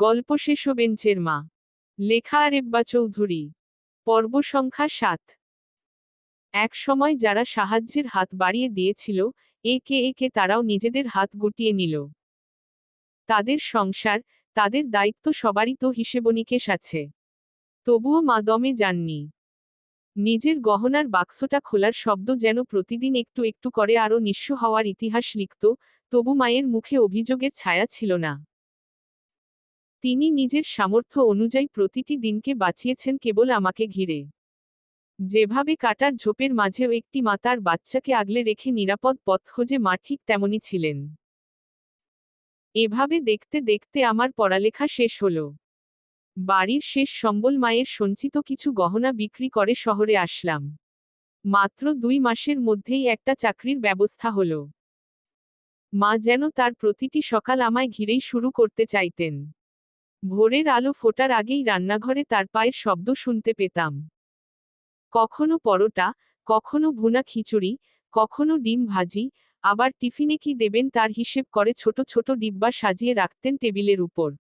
গল্প শেষ বেঞ্চের মা। লেখা আরেব্বা চৌধুরী। পর্ব সংখ্যা 7। এক সময় যারা সাহায্যের হাত বাড়িয়ে দিয়েছিল, একে একে তারাও নিজেদের হাত গুটিয়ে নিল। তাদের সংসার, তাদের দায়িত্ব, সবারই তো হিসেবনিকেশ আছে। তবুও মা দমে যাননি। নিজের গহনার বাক্সটা খোলার শব্দ যেন প্রতিদিন একটু একটু করে আরও নিঃস্ব হওয়ার ইতিহাস লিখত, তবু মায়ের মুখে অভিযোগের ছায়া ছিল না। তিনি নিজের সামর্থ্য অনুযায়ী প্রতিটি দিনকে বাঁচিয়েছেন কেবল আমাকে ঘিরে। যেভাবে কাটার ঝোপের মাঝেও একটি মা তার বাচ্চাকে আগলে রেখে নিরাপদ পথ খোঁজে, মা ঠিক তেমনই ছিলেন। এভাবে দেখতে দেখতে আমার পড়ালেখা শেষ হলো। বাড়ির শেষ সম্বল মায়ের সঞ্চিত কিছু গহনা বিক্রি করে শহরে আসলাম। মাত্র 2 মাসের মধ্যেই একটা চাকরির ব্যবস্থা হলো। মা যেন তার প্রতিটি সকাল আমায় ঘিরেই শুরু করতে চাইতেন। ভোরের আলো ফোটার আগেই রান্নাঘরে তার পায়ের শব্দ শুনতে পেতাম। কখনো পরোটা, কখনো ভুনা খিচুড়ি, কখনো ডিম ভাজি, আবার টিফিনে কি দেবেন তার হিসেব করে ছোট ছোট ডিব্বা সাজিয়ে রাখতেন টেবিলের উপর।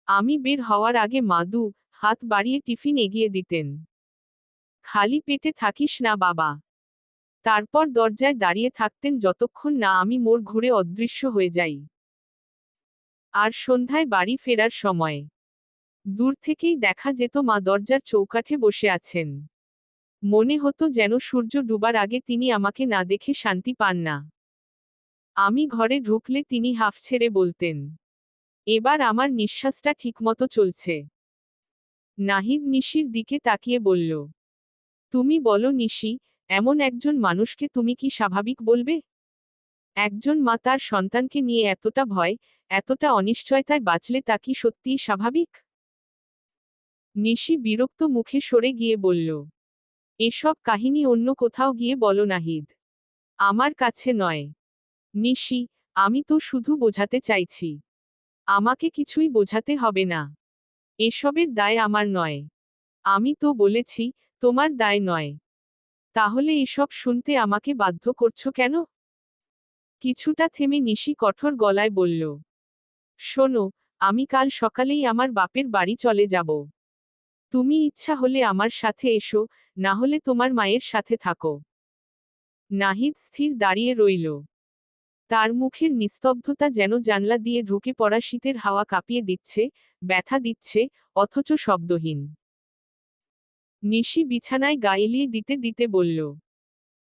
আমি বের হওয়ার আগে মা হাত বাড়িয়ে টিফিন এগিয়ে দিতেন। খালি পেটে থাকিস না বাবা। তারপর দরজায় দাঁড়িয়ে থাকতেন যতক্ষণ না আমি মোড় ঘুরে অদৃশ্য হয়ে যাই। আর সন্ধ্যায় বাড়ি ফেরার সময় দূর থেকেই দেখা যেত মা দরজার চৌকাঠে বসে আছেন। মনে হতো যেন সূর্য ডুবার আগে তিনি আমাকে না দেখে শান্তি পান না। আমি ঘরে ঢুকলে তিনি হাঁফ ছেড়ে বলতেন, এবার আমার নিঃশ্বাসটা ঠিকমতো চলছে। নাহিদ নিশির দিকে তাকিয়ে বলল, তুমি বলো নিশি, এমন একজন মানুষকে তুমি কি স্বাভাবিক বলবে? একজন মা তার সন্তানকে নিয়ে এতটা ভয়, এতটা অনিশ্চয়তায় বাঁচলে তা কি সত্যিই স্বাভাবিক? নিশি বিরক্ত মুখে সরে গিয়ে বলল, এসব কাহিনী অন্য কোথাও গিয়ে বলো নাহিদ, আমার কাছে নয়। নিশি, আমি তো শুধু বোঝাতে চাইছি। আমাকে কিছুই বোঝাতে হবে না। এসবের দায় আমার নয়। আমি তো বলেছি, তোমার দায় নয়। তাহলে এসব শুনতে আমাকে বাধ্য করছো কেন? কিছুটা থেমে নিশি কঠোর গলায় বলল, শোনো, আমি কাল সকালেই আমার বাপের বাড়ি চলে যাব। তুমি ইচ্ছা হলে আমার সাথে এসো, না হলে তোমার মায়ের সাথে থাকো। নাহিদ স্থির দাঁড়িয়ে রইল। তার মুখের নিস্তব্ধতা যেন জানলা দিয়ে ঢুকে পড়া শীতের হাওয়া কাঁপিয়ে দিচ্ছে, ব্যথা দিচ্ছে, অথচ শব্দহীন। নিশি বিছানায় গা এলিয়ে দিতে দিতে বলল,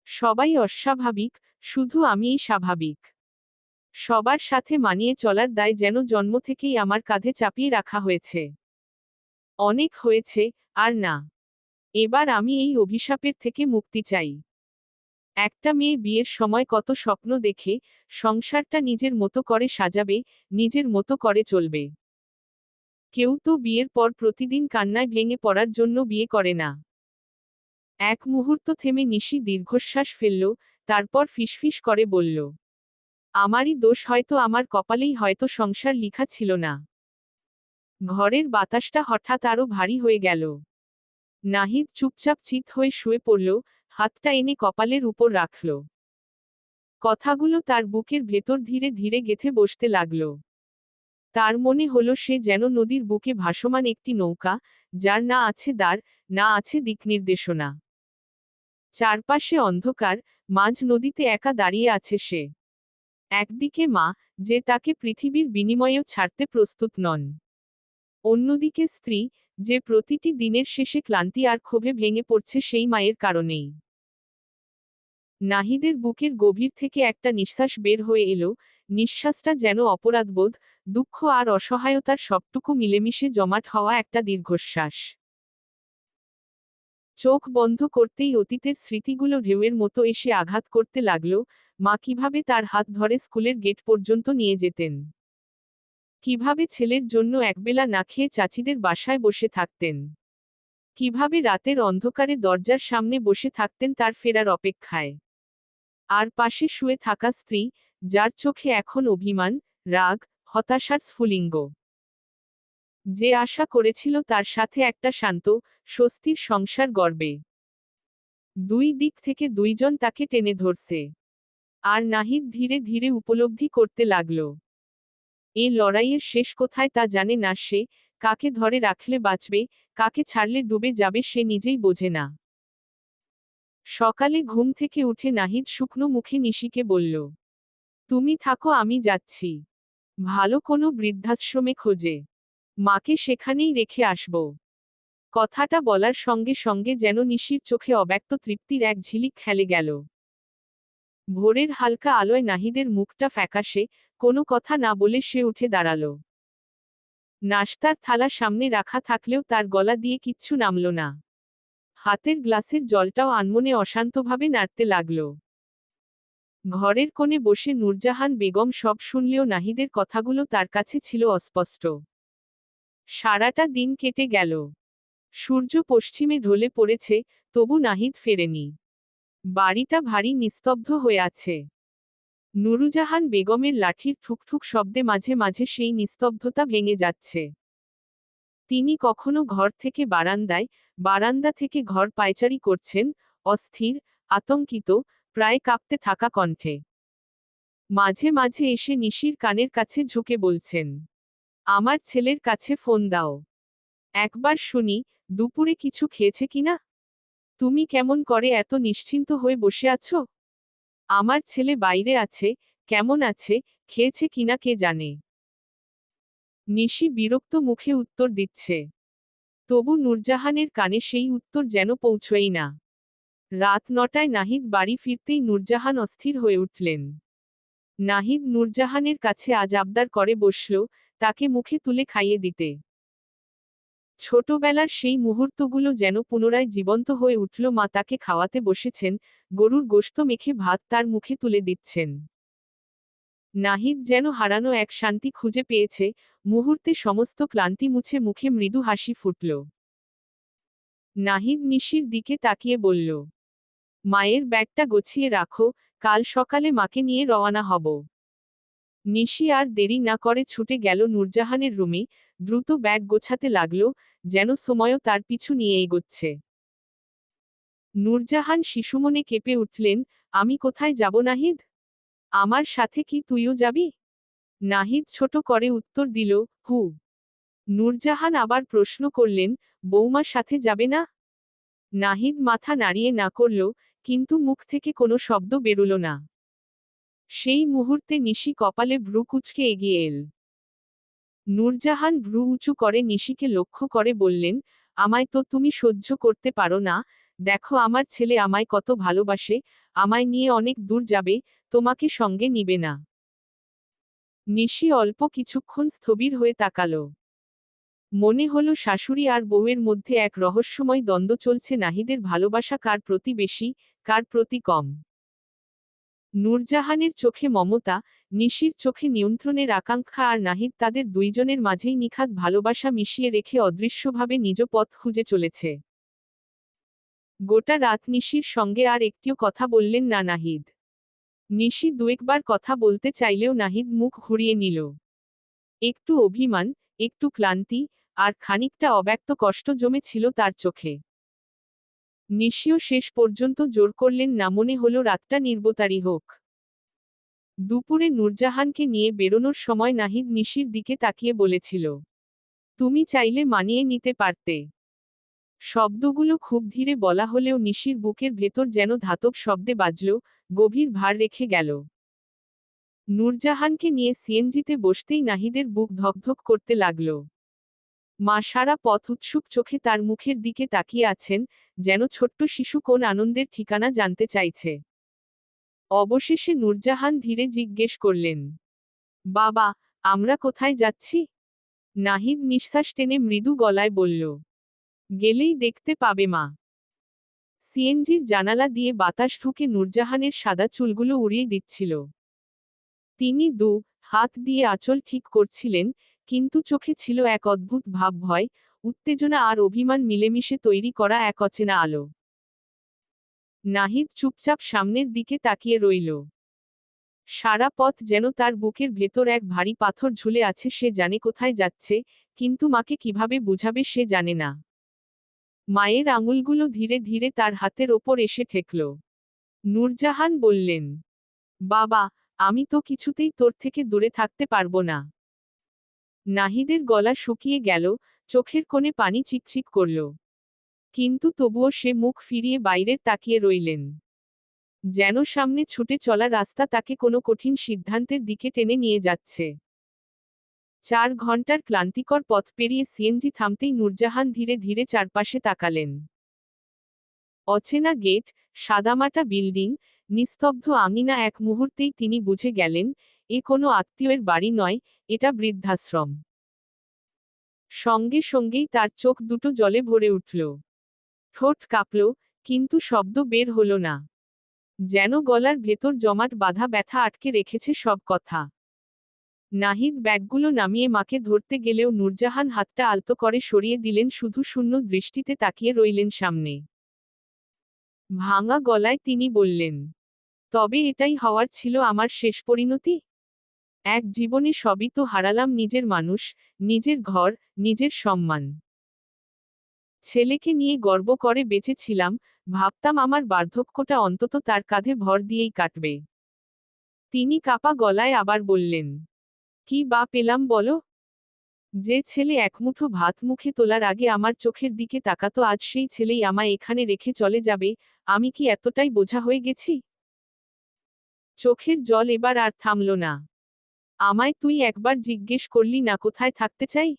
সবাই অস্বাভাবিক, শুধু আমিই স্বাভাবিক। সবার সাথে মানিয়ে চলার দায় যেন জন্ম থেকেই আমার কাঁধে চাপিয়ে রাখা হয়েছে। অনেক হয়েছে, আর না। এবার আমি এই অভিশাপের থেকে মুক্তি চাই। একটা মেয়ে বিয়ের সময় কত স্বপ্ন দেখে, সংসারটা নিজের মতো করে সাজাবে, নিজের মতো করে চলবে। কেউ তো বিয়ের পর প্রতিদিন কান্নায় ভেঙে পড়ার জন্য বিয়ে করে না। এক মুহূর্ত থেমে নিশি দীর্ঘশ্বাস ফেলল, তারপর ফিসফিস করে বলল, আমারই দোষ, হয়তো আমার কপালেই হয়তো সংসার লিখা ছিল না। ঘরের বাতাসটা হঠাৎ আরো ভারী হয়ে গেল। নাহিদ চুপচাপ চিত হয়ে শুয়ে পড়ল, হাতটা এনে কপালের উপর রাখল। কথাগুলো তার বুকের ভেতর ধীরে ধীরে গেঁথে বসতে লাগল। তার মনে হলো সে যেন নদীর বুকে ভাসমান একটি নৌকা, যার না আছে দ্বার, না আছে দিকনির্দেশনা। চারপাশে অন্ধকার, মাঝ নদীতে একা দাঁড়িয়ে আছে সে। একদিকে মা, যে তাকে পৃথিবীর বিনিময়েও ছাড়তে প্রস্তুত নন। অন্যদিকে স্ত্রী, যে প্রতিটি দিনের শেষে ক্লান্তি আর ক্ষোভে ভেঙে পড়ছে সেই মায়ের কারণেই। নাহিদের বুকের গভীর থেকে একটা নিঃশ্বাস বের হয়ে এলো, নিঃশ্বাসটা যেন অপরাধবোধ, দুঃখ আর অসহায়তার সবটুকু মিলেমিশে জমাট হওয়া একটা দীর্ঘশ্বাস। চোখ বন্ধ করতেই অতীতের স্মৃতিগুলো ঢেউয়ের মতো এসে আঘাত করতে লাগলো, মা কিভাবে তার হাত ধরে স্কুলের গেট পর্যন্ত নিয়ে যেতেন। কিভাবে ছেলের জন্য একবেলা না খেয়ে চাচিদের বাসায় বসে থাকতেন। কিভাবে রাতের অন্ধকারে দরজার সামনে বসে থাকতেন তার ফেরার অপেক্ষায়। আর পাশে শুয়ে থাকা স্ত্রী, যার চোখে এখন অভিমান, রাগ, হতাশার স্ফুলিঙ্গ। যে আশা করেছিল তার সাথে একটা শান্ত, স্বস্তির সংসার গড়বে। দুই দিক থেকে দুইজন তাকে টেনে ধরছে। আর নাহিদ ধীরে ধীরে উপলব্ধি করতে লাগল। এ লড়াইয়ের শেষ কোথায় তা জানে না সে, কাকে ধরে রাখলে বাঁচবে, কাকে ছাড়লে ডুবে যাবে সে নিজেই বোঝে না। সকালে ঘুম থেকে উঠে নাহিদ শুকনো মুখে নিশিকে বলল, তুমি থাকো, আমি যাচ্ছি ভালো কোনো বৃদ্ধাশ্রমে খোঁজে, মাকে সেখানেই রেখে আসব। কথাটা বলার সঙ্গে সঙ্গে যেন নিশির চোখে অব্যক্ত তৃপ্তির এক ঝিলিক খেলে গেল। ভোরের হালকা আলোয় নাহিদের মুখটা ফ্যাকাশে, কোনো কথা না বলে সে উঠে দাঁড়াল। নাশতার থালা সামনে রাখা থাকলেও তার গলা দিয়ে কিচ্ছু নামল না। হাতের গ্লাসের জলটাও আনমনে অশান্তভাবে নাড়তে লাগল। ঘরের কোণে বসে নূরজাহান বেগম সব শুনলেও নাহিদের কথাগুলো তার কাছে ছিল অস্পষ্ট। সারাটা দিন কেটে গেল। সূর্য পশ্চিমে ঢলে পড়েছে, তবু নাহিদ ফেরেনি। বাড়িটা ভারী নিস্তব্ধ হয়ে আছে। নুরুজাহান বেগমের লাঠির ঠুকঠুক শব্দে মাঝে মাঝে সেই নিস্তব্ধতা ভেঙে যাচ্ছে। তিনি কখনো ঘর থেকে বারান্দায়, বারান্দা থেকে ঘর পায়চারি করছেন, অস্থির, আতঙ্কিত, প্রায় কাঁপতে থাকা কণ্ঠে। মাঝে মাঝে এসে নিশির কানের কাছে ঝুঁকে বলছেন, আমার ছেলের কাছে ফোন দাও, একবার শুনি দুপুরে কিছু খেয়েছে কিনা। তুমি কেমন করে এত নিশ্চিন্ত হয়ে বসে আছো? আমার ছেলে বাইরে আছে, কেমন আছে, খেয়েছে কিনা কে জানে। নিশি বিরক্ত মুখে উত্তর দিচ্ছে। তবু নূরজাহানের কানে সেই উত্তর যেন পৌঁছয়ই না। রাত 9টায় নাহিদ বাড়ি ফিরতেই নূরজাহান অস্থির হয়ে উঠলেন। নাহিদ নূরজাহানের কাছে আজ আবদার করে বসল, তাকে মুখে তুলে খাইয়ে দিতে। ছোটবেলার সেই মুহূর্তগুলো যেন পুনরায় জীবন্ত হয়ে উঠল। মা তাকে খাওয়াতে বসেছেন, গরুর গোশত মেখে ভাত তার মুখে তুলে দিচ্ছেন। নাহিদ যেন হারানো এক শান্তি খুঁজে পেয়েছে, মুহূর্তে সমস্ত ক্লান্তি মুছে মুখে মৃদু হাসি ফুটল। নাহিদ নিশির দিকে তাকিয়ে বলল, মায়ের ব্যাগটা গুছিয়ে রাখো, কাল সকালে মাকে নিয়ে রওনা হব। নিশি আর দেরি না করে ছুটে গেল নূরজাহানের রুমে, দ্রুত ব্যাগ গোছাতে লাগল, যেন সময়ও তার পিছু নিয়ে এগোচ্ছে। নূরজাহান শিশুমনে কেঁপে উঠলেন, আমি কোথায় যাব নাহিদ? আমার সাথে কি তুইও যাবি? নাহিদ ছোট করে উত্তর দিল, হু। নূরজাহান আবার প্রশ্ন করলেন, বৌমার সাথে যাবে না? নাহিদ মাথা নাড়িয়ে না করল, কিন্তু মুখ থেকে কোনো শব্দ বেরুল না। সেই মুহূর্তে নিশি কপালে ভ্রু কুঁচকে এগিয়ে এল। নূরজাহান ভ্রু উঁচু করে নিশিকে লক্ষ্য করে বললেন, আমায় তো তুমি সহ্য করতে পারো না, দেখো আমার ছেলে আমায় কত ভালোবাসে, আমায় নিয়ে অনেক দূর যাবে, তোমাকে সঙ্গে নিবে না। নিশি অল্প কিছুক্ষণ স্থবির হয়ে তাকালো। মনে হলো শাশুড়ি আর বউয়ের মধ্যে এক রহস্যময় দ্বন্দ্ব চলছে। নাহিদের ভালোবাসা কার প্রতি বেশি, কার প্রতি কম। নূরজাহানের চোখে মমতা, নিশির চোখে নিয়ন্ত্রণের আকাঙ্ক্ষা, আর নাহিদ তাদের দুইজনের মাঝেই নিখাদ ভালোবাসা মিশিয়ে রেখে অদৃশ্যভাবে নিজ পথ খুঁজে চলেছে। গোটা রাত নিশির সঙ্গে আর একটিও কথা বললেন না নাহিদ। নিশি দুয়েকবার কথা বলতে চাইলেও নাহিদ মুখ ঘুরিয়ে নিল। একটু অভিমান, একটু ক্লান্তি, আর খানিকটা অব্যক্ত কষ্ট জমে ছিল তার চোখে। নিশিও শেষ পর্যন্ত জোর করলেন না, মনে হলো রাতটা নির্বতারি হোক। দুপুরে নূরজাহানকে নিয়ে বেরোনোর সময় নাহিদ নিশির দিকে তাকিয়ে বলেছিল, তুমি চাইলে মানিয়ে নিতে পারতে। শব্দগুলো খুব ধীরে বলা হলেও নিশির বুকের ভেতর যেন ধাতব শব্দে বাজল, গভীর ভার রেখে গেল। নূরজাহানকে নিয়ে সিএনজিতে বসতেই নাহিদের বুক ধকধক করতে লাগল। মা সারা পথ উৎসুক চোখে তার মুখের দিকে তাকিয়ে আছেন, যেন ছোট্ট শিশু কোন আনন্দের ঠিকানা জানতে চাইছে। অবশেষে নূরজাহান ধীরে জিজ্ঞেস করলেন, বাবা, আমরা কোথায় যাচ্ছি? নাহিদ নিঃশ্বাস টেনে মৃদু গলায় বলল, গেলেই দেখতে পাবে মা। সিএনজির জানালা দিয়ে বাতাস ঢুকে নূরজাহানের সাদা চুলগুলো উড়িয়ে দিচ্ছিল। তিনি হাত দিয়ে আঁচল ঠিক করছিলেন, কিন্তু চোখে ছিল এক অদ্ভুত ভাব, ভয়, উত্তেজনা আর অভিমান মিলেমিশে তৈরি করা এক অচেনা আলো। নাহিদ চুপচাপ সামনের দিকে তাকিয়ে রইল। সারা পথ যেন তার বুকের ভেতর এক ভারী পাথর ঝুলে আছে। সে জানে কোথায় যাচ্ছে, কিন্তু মাকে কিভাবে বুঝাবে সে জানে না। মায়ের আঙুলগুলো ধীরে ধীরে তার হাতের ওপর এসে ঠেকল। নূরজাহান বললেন, বাবা, আমি তো কিছুতেই তোর থেকে দূরে থাকতে পারবো না। নাহিদের গলা শুকিয়ে গেল, চোখের কোণে পানি চিকচিক করল। কিন্তু তবুও সে মুখ ফিরিয়ে বাইরের তাকিয়ে রইলেন। যেন সামনে ছুটে চলা রাস্তা তাকে কোনো কঠিন সিদ্ধান্তের দিকে টেনে নিয়ে যাচ্ছে। 4 ঘন্টার ক্লান্তিকর পথ পেরিয়ে সিএনজি থামতেই নূরজাহান ধীরে ধীরে চারপাশে তাকালেন। অচেনা গেট, সাদামাটা বিল্ডিং, নিস্তব্ধ আঙিনা, এক মুহূর্তেই তিনি বুঝে গেলেন, এ কোনো আত্মীয়ের বাড়ি নয়, এটা বৃদ্ধাশ্রম। সঙ্গে সঙ্গেই তার চোখ দুটো জলে ভরে উঠল। ঠোঁট কাঁপল, কিন্তু শব্দ বের হল না। যেন গলার ভেতর জমাট বাঁধা ব্যথা আটকে রেখেছে সব কথা। নাহিদ ব্যাগগুলো নামিয়ে মাকে ধরতে গেলেও নূরজাহান হাতটা আলতো করে সরিয়ে দিলেন, শুধু শূন্য দৃষ্টিতে তাকিয়ে রইলেন সামনে। ভাঙা গলায় তিনি বললেন, তবে এটাই হওয়ার ছিল আমার শেষ পরিণতি? এক জীবনে সবই তো হারালাম, নিজের মানুষ, নিজের ঘর, নিজের সম্মান। ছেলেকে নিয়ে গর্ব করে বেঁচেছিলাম, ভাবতাম আমার বার্ধক্যটা অন্তত তার কাঁধে ভর দিয়েই কাটবে। তিনি কাপা গলায় আবার বললেন, কি বা পেলাম বলো? যে ছেলে একমুঠো ভাত মুখে তোলার আগে আমার চোখের দিকে তাকাতো, আজ সেই ছেলেই আমায় এখানে রেখে চলে যাবে। আমি কি এতটাই বোঝা হয়ে গেছি? চোখের জল এবার আর থামল না। আমায় তুই একবার জিজ্ঞেস করলি না কোথায় থাকতে চাই?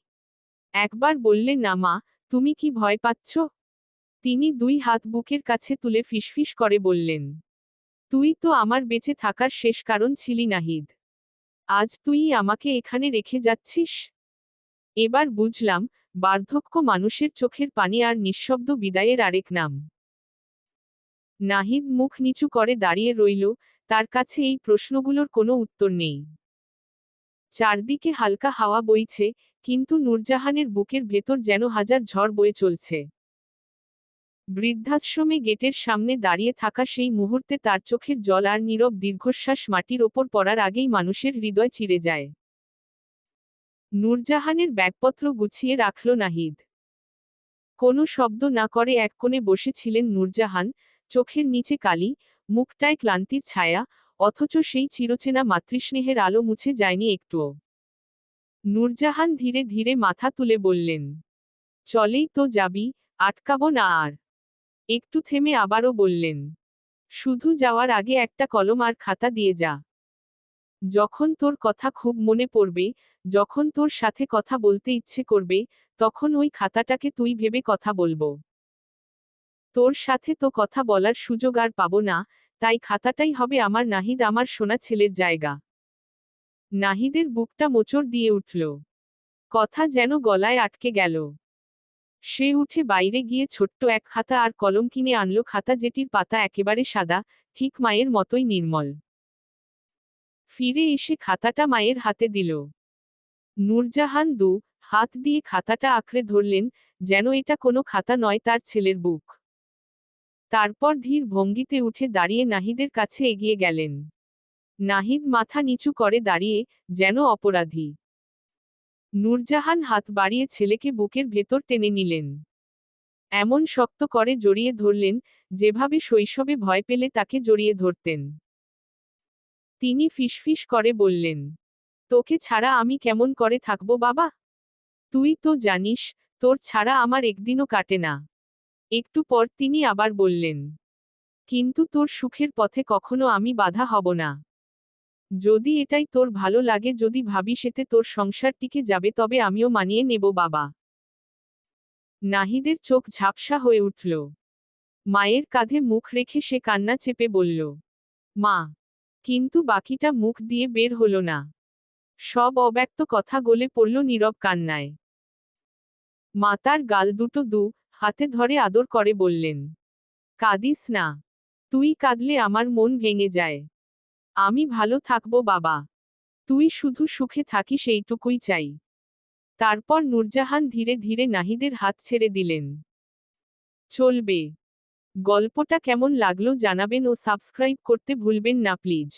একবার বললে না মা, তুমি কি ভয় পাচ্ছ? তিনি 2 হাত বুকের কাছে তুলে ফিসফিস করে বললেন, তুই তো আমার বেঁচে থাকার শেষ কারণ ছিলি নাহিদ। আজ তুই আমাকে এখানে রেখে যাচ্ছিস? এবার বুঝলাম, বার্ধক্য মানুষের চোখের পানি আর নিঃশব্দ বিদায়ের আরেক নাম। নাহিদ মুখ নিচু করে দাঁড়িয়ে রইল, তার কাছে এই প্রশ্নগুলোর কোনো উত্তর নেই। চারদিকে হালকা হাওয়া বইছে, কিন্তু নূরজাহানের বুকের ভেতর যেন হাজার ঝড় বয়ে চলছে। বৃদ্ধাশ্রমে গেটের সামনে দাঁড়িয়ে থাকা সেই মুহূর্তে তার চোখের জল আর নীরব দীর্ঘশ্বাস মাটির ওপর পড়ার আগেই মানুষের হৃদয় চিরে যায়। নূরজাহানের ব্যাগপত্র গুছিয়ে রাখল নাহিদ। কোনো শব্দ না করে এক কোণে বসেছিলেন নূরজাহান, চোখের নিচে কালি, মুখটায় ক্লান্তির ছায়া, অথচ সেই চিরচেনা মাতৃস্নেহের আলো মুছে যায়নি একটুও। নূরজাহান ধীরে ধীরে মাথা তুলে বললেন, চলেই তো যাবি, আটকাবো না আর। একটু থেমে আবারও বললেন, শুধু যাওয়ার আগে একটা কলম আর খাতা দিয়ে যা। যখন তোর কথা খুব মনে পড়বে, যখন তোর সাথে কথা বলতে ইচ্ছে করবে, তখন ওই খাতাটাকে তুই ভেবে কথা বলবো। তোর সাথে তো কথা বলার সুযোগ আর পাবো না, তাই খাতাটাই হবে আমার নাহিদ, আমার সোনা ছেলের জায়গা। নাহিদের বুকটা মোচড় দিয়ে উঠল। কথা যেন গলায় আটকে গেল। সে উঠে বাইরে গিয়ে ছোট্ট এক খাতা আর কলম কিনে আনলো, খাতা যেটির পাতা একেবারে সাদা, ঠিক মায়ের মতোই নির্মল। ফিরে এসে খাতাটা মায়ের হাতে দিল। নূরজাহান 2 হাত দিয়ে খাতাটা আঁকড়ে ধরলেন, যেন এটা কোনো খাতা নয়, তার ছেলের বুক। তারপর ধীর ভঙ্গিতে উঠে দাঁড়িয়ে নাহিদের কাছে এগিয়ে গেলেন। নাহিদ মাথা নিচু করে দাঁড়িয়ে, যেন অপরাধী। নূরজাহান হাত বাড়িয়ে ছেলেকে বুকের ভেতর টেনে নিলেন। এমন শক্ত করে জড়িয়ে ধরলেন, যেভাবে শৈশবে ভয় পেলে তাকে জড়িয়ে ধরতেন। তিনি ফিসফিস করে বললেন, তোকে ছাড়া আমি কেমন করে থাকবো বাবা? তুই তো জানিস, তোর ছাড়া আমার একদিনও কাটে না। একটু পর তিনি আবার বললেন, কিন্তু তোর সুখের পথে কখনো আমি বাধা হব না। যদি এটাই তোর ভালো লাগে, যদি ভাবিস এতে তোর সংসার টিকে যাবে, তবে আমিও মানিয়ে নেব বাবা। নাহিদের চোখ ঝাপসা হয়ে উঠল। মায়ের কাঁধে মুখ রেখে সে কান্না চেপে বলল, মা। কিন্তু বাকিটা মুখ দিয়ে বের হলো না। সব অব্যক্ত কথা গলে পড়ল নীরব কান্নায়। মা তার গাল দুটো 2 হাতে ধরে আদর করে বললেন, কাঁদিস না। তুই কাঁদলে আমার মন ভেঙে যায়। আমি ভালো থাকবো বাবা। তুই শুধু সুখে থাকিস, এইটুকুই চাই। তারপর নূরজাহান ধীরে ধীরে নাহিদের হাত ছেড়ে দিলেন। চলবে। গল্পটা কেমন লাগলো জানাবেন ও সাবস্ক্রাইব করতে ভুলবেন না প্লিজ।